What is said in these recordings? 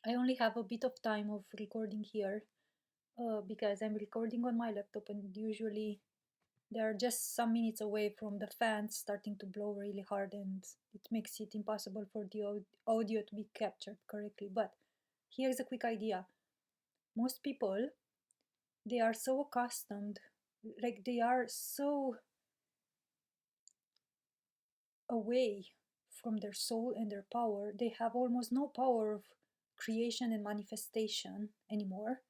I only have a bit of time of recording here because I'm recording on my laptop, and usually they are just some minutes away from the fans starting to blow really hard, and it makes it impossible for the audio to be captured correctly. But here's a quick idea. Most people, they are so accustomed, like they are so away from their soul and their power, they have almost no power of creation and manifestation anymore.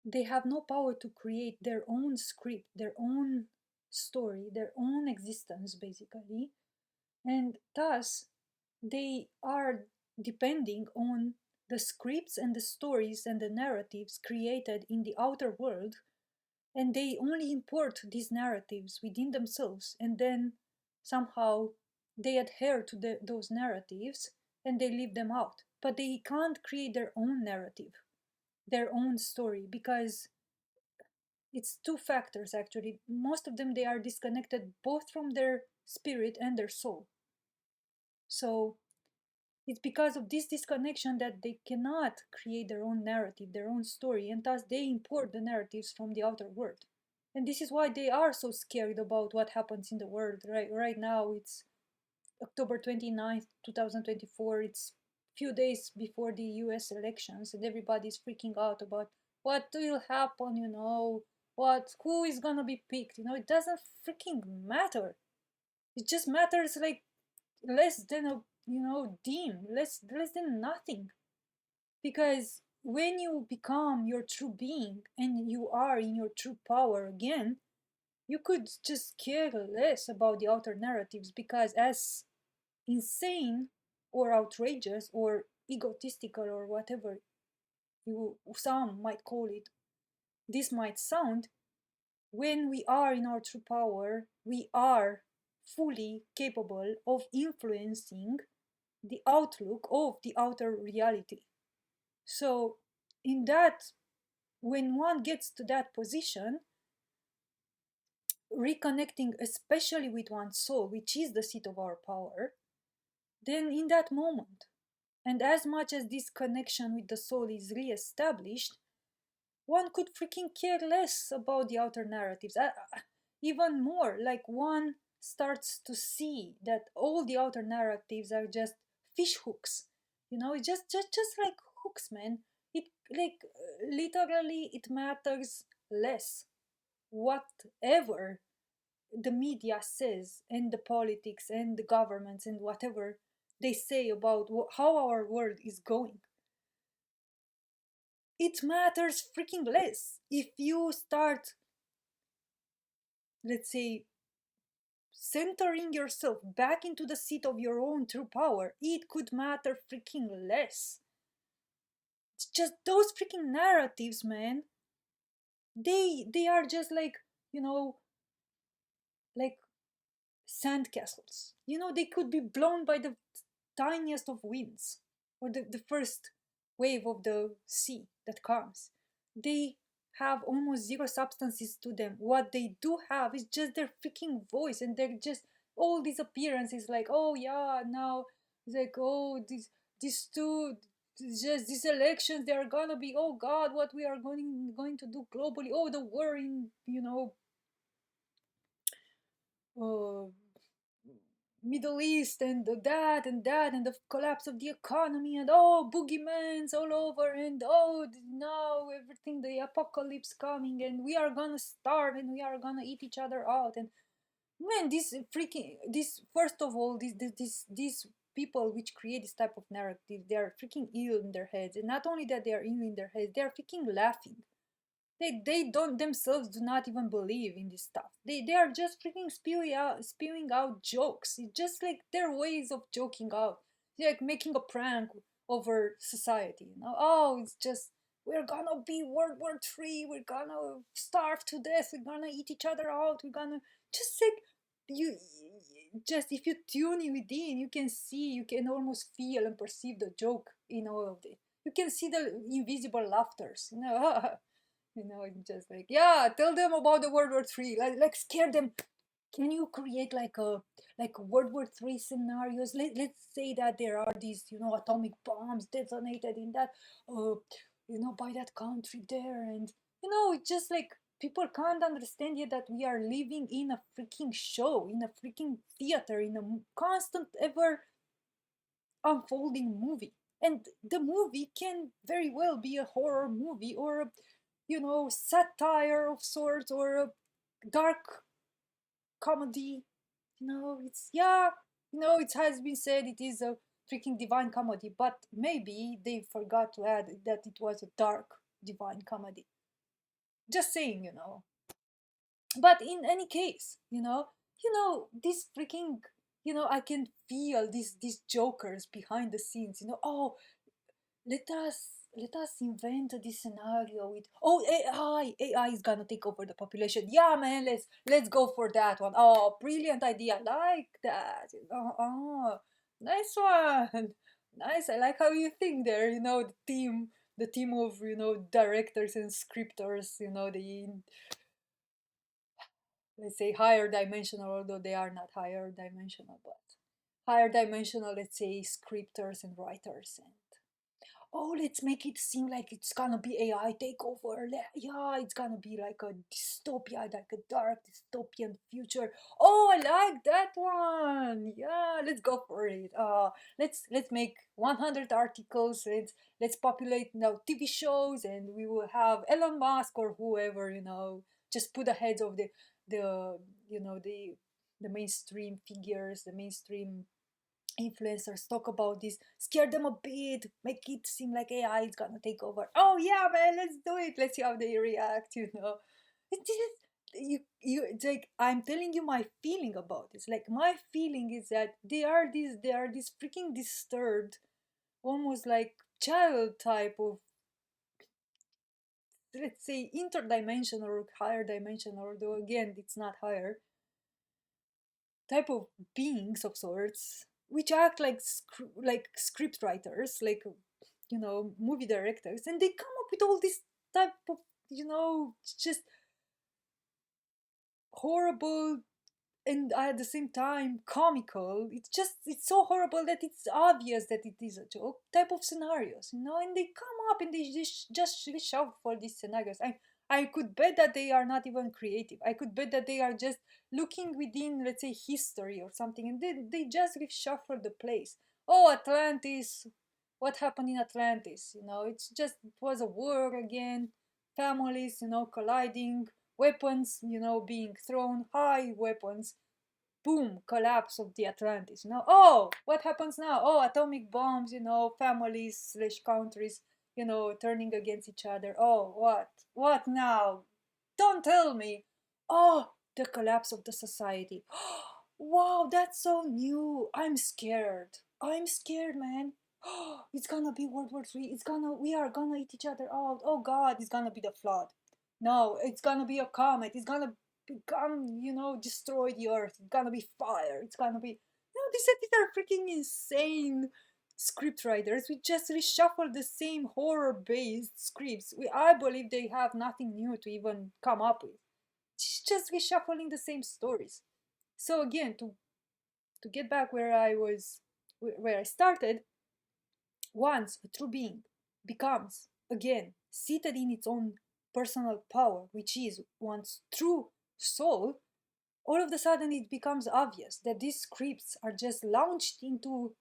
They have no power to create their own script, their own story, their own existence, basically. And thus, they are depending on the scripts and the stories and the narratives created in the outer world, and they only import these narratives within themselves, and then somehow they adhere to those narratives and they leave them out. But they can't create their own narrative, their own story, because it's two factors actually. Most of them, they are disconnected both from their spirit and their soul. So it's because of this disconnection that they cannot create their own narrative, their own story, and thus they import the narratives from the outer world. And this is why they are so scared about what happens in the world. Right now it's October 29th, 2024. It's few days before the US elections, and everybody's freaking out about what will happen, who is gonna be picked. It doesn't freaking matter. It just matters like less than a dim, less than nothing. Because when you become your true being and you are in your true power again, you could just care less about the outer narratives, because as insane or outrageous or egotistical or whatever some might call it, this might sound, when we are in our true power, we are fully capable of influencing the outlook of the outer reality. So, in that, when one gets to that position, reconnecting especially with one's soul, which is the seat of our power, then in that moment, and as much as this connection with the soul is re-established, one could freaking care less about the outer narratives. Even more, like one starts to see that all the outer narratives are just fish hooks. It's just like hooks, man. It like literally it matters less whatever the media says, and the politics and the governments and whatever they say about how our world is going. It matters freaking less if you start, let's say, centering yourself back into the seat of your own true power. It could matter freaking less. It's just those freaking narratives, man. They are just like, you know like sandcastles. They could be blown by the tiniest of winds, or the first wave of the sea that comes. They have almost zero substances to them. What they do have is just their freaking voice, and they're just all these appearances like, oh yeah, now it's like, oh, these two, just these elections, they are gonna be, oh god, what we are going to do globally, oh, the war in uh, Middle East, and that and that, and the collapse of the economy, and oh, boogeymans all over, and oh, now everything, the apocalypse coming, and we are gonna starve, and we are gonna eat each other out. And man, this first of all, these people which create this type of narrative, they are freaking ill in their heads. And not only that, they are ill in their heads, they are freaking laughing. They don't themselves do not even believe in this stuff. They are just freaking spewing out jokes. It's just like their ways of joking out. They're like making a prank over society. Oh, it's just, we're gonna be World War III, we're gonna starve to death, we're gonna eat each other out, we're gonna just like, you just, if you tune in within, you can see, you can almost feel and perceive the joke in all of it. You can see the invisible laughters. It's just like, yeah, tell them about the World War III. Like scare them. Can you create like a World War III scenarios? Let's say that there are these, atomic bombs detonated in that, uh, by that country there, and it's just like people can't understand yet that we are living in a freaking show, in a freaking theater, in a constant ever unfolding movie. And the movie can very well be a horror movie, or a, satire of sorts, or a dark comedy. It's, yeah, it has been said it is a freaking divine comedy, but maybe they forgot to add that it was a dark divine comedy. Just saying, but in any case, this freaking, I can feel these jokers behind the scenes, oh, let us invent this scenario with, oh, AI is gonna take over the population. Yeah, man, let's go for that one. Oh, brilliant idea, like that. Oh, nice one. Nice. I like how you think there. The team of directors and scripters. The, let's say, higher dimensional, although they are not higher dimensional, but higher dimensional, let's say, scripters and writers. And oh, let's make it seem like it's gonna be AI takeover. Yeah, it's gonna be like a dystopia, like a dark dystopian future. Oh, I like that one. Yeah, let's go for it. Let's make 100 articles. Let's populate now TV shows, and we will have Elon Musk or whoever, just put the heads of the you know the mainstream figures, the mainstream influencers talk about this, scare them a bit, make it seem like AI is gonna take over. Oh yeah, man, let's do it. Let's see how they react. It is it's like I'm telling you my feeling about this. Like my feeling is that they are this freaking disturbed, almost like child type of, let's say, interdimensional or higher dimensional, although again it's not higher, type of beings of sorts, which act like script writers, like movie directors, and they come up with all this type of just horrible and at the same time comical. It's so horrible that it's obvious that it is a joke type of scenarios, and they come up and they just reshuffle these scenarios. I could bet that they are not even creative. I could bet that they are just looking within, let's say, history or something, and they just reshuffle the place. Oh, Atlantis, what happened in Atlantis? It was a war again, families, colliding, weapons, being thrown, high weapons, boom, collapse of the Atlantis. Oh, what happens now? Oh, atomic bombs, families slash countries, turning against each other. Oh, what? What now? Don't tell me. Oh, the collapse of the society. Wow, that's so new. I'm scared. I'm scared, man. It's gonna be World War III. We are gonna eat each other out. Oh God, it's gonna be the flood. No, it's gonna be a comet. It's gonna become, destroy the earth. It's gonna be fire. It's gonna be, these are freaking insane script writers. We just reshuffle the same horror based scripts. I believe they have nothing new to even come up with. It's just reshuffling the same stories. So again, to get back where I started, once a true being becomes, again, seated in its own personal power, which is one's true soul, all of a sudden it becomes obvious that these scripts are just launched into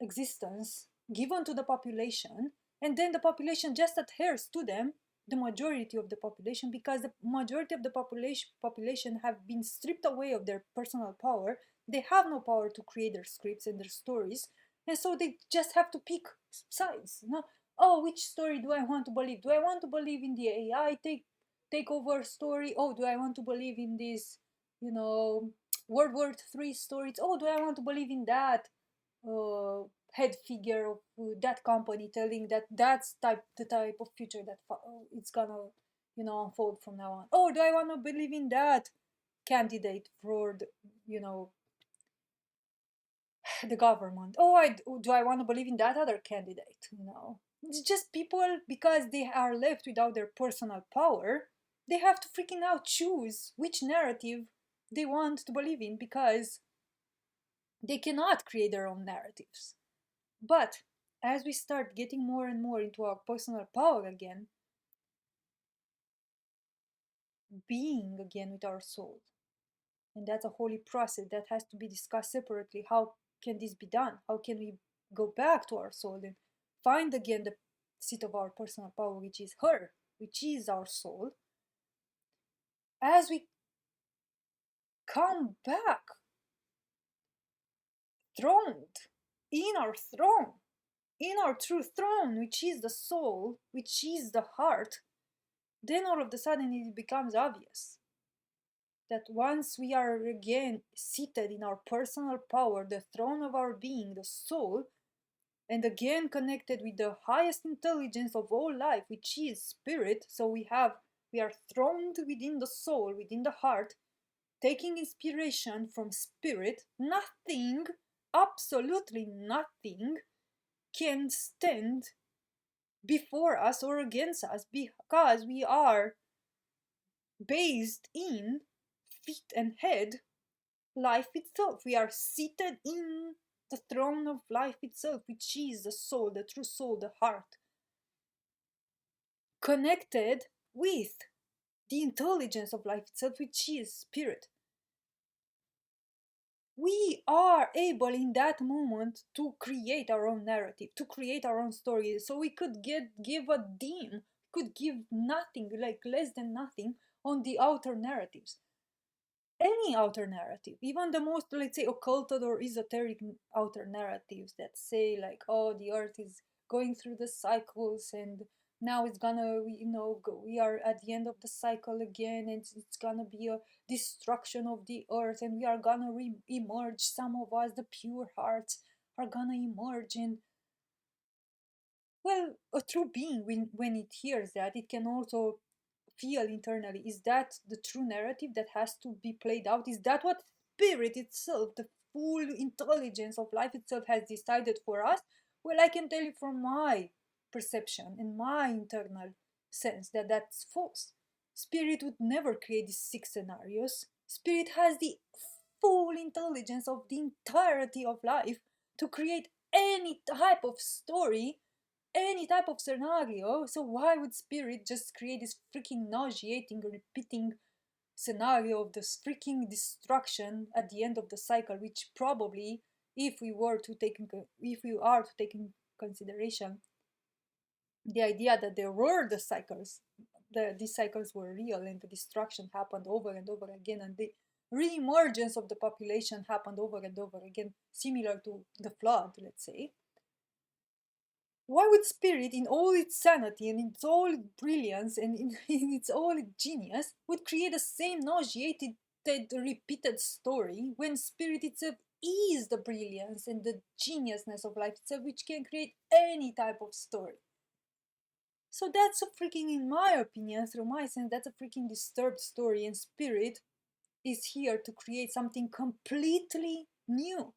existence, given to the population, and then the population just adheres to them, the majority of the population, because the majority of the population have been stripped away of their personal power. They have no power to create their scripts and their stories, and so they just have to pick sides. Oh, which story do I want to believe? Do I want to believe in the AI take over story? Oh, do I want to believe in this, you know, World War III stories? Oh, do I want to believe in that uh, head figure of that company telling that that's the type of future that it's gonna unfold from now on? Oh, do I want to believe in that candidate for the government? Oh, do I want to believe in that other candidate? It's just people, because they are left without their personal power, they have to freaking out choose which narrative they want to believe in, because they cannot create their own narratives. But as we start getting more and more into our personal power again, being again with our soul, and that's a holy process that has to be discussed separately. How can this be done? How can we go back to our soul and find again the seat of our personal power, which is her, which is our soul? As we come back throned in our throne, in our true throne, which is the soul, which is the heart, then all of a sudden it becomes obvious that once we are again seated in our personal power, the throne of our being, the soul, and again connected with the highest intelligence of all life, which is spirit, so we are throned within the soul, within the heart, taking inspiration from spirit. Nothing, absolutely nothing, can stand before us or against us, because we are based in feet and head life itself. We are seated in the throne of life itself, which is the soul, the true soul, the heart, connected with the intelligence of life itself, which is spirit. We are able in that moment to create our own narrative, to create our own story. So we could give a dim, could give nothing, like less than nothing, on the outer narratives. Any outer narrative, even the most, let's say, occulted or esoteric outer narratives that say like, oh, the earth is going through the cycles, and now it's gonna, we are at the end of the cycle again, and it's gonna be a destruction of the earth, and we are gonna emerge, some of us, the pure hearts, are gonna emerge. And well, a true being, when it hears that, it can also feel internally, is that the true narrative that has to be played out? Is that what spirit itself, the full intelligence of life itself, has decided for us? Well, I can tell you from my perception and my internal sense that that's false. Spirit would never create these 6 scenarios. Spirit has the full intelligence of the entirety of life to create any type of story, any type of scenario. So why would spirit just create this freaking nauseating, repeating scenario of this freaking destruction at the end of the cycle, which probably, if we are to take in consideration the idea that there were the cycles, these cycles were real, and the destruction happened over and over again, and the re-emergence of the population happened over and over again, similar to the flood, let's say. Why would spirit, in all its sanity and in all its brilliance and in its all genius, would create the same nauseated, repeated story, when spirit itself is the brilliance and the geniusness of life itself, which can create any type of story? So that's a freaking, in my opinion, through my sense, that's a freaking disturbed story, and spirit is here to create something completely new.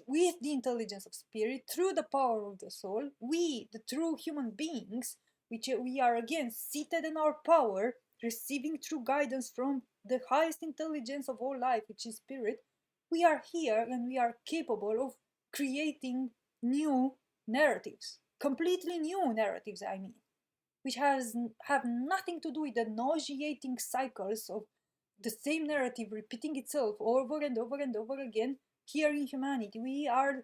With the intelligence of spirit, through the power of the soul, we, the true human beings, which we are again seated in our power, receiving true guidance from the highest intelligence of all life, which is spirit, we are here and we are capable of creating new narratives, completely new narratives, I mean, which have nothing to do with the nauseating cycles of the same narrative repeating itself over and over and over again. Here in humanity, we are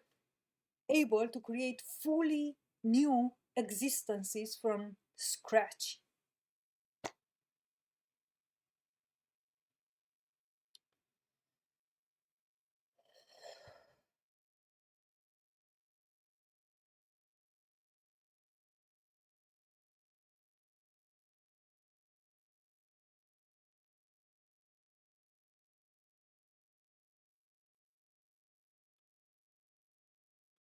able to create fully new existences from scratch.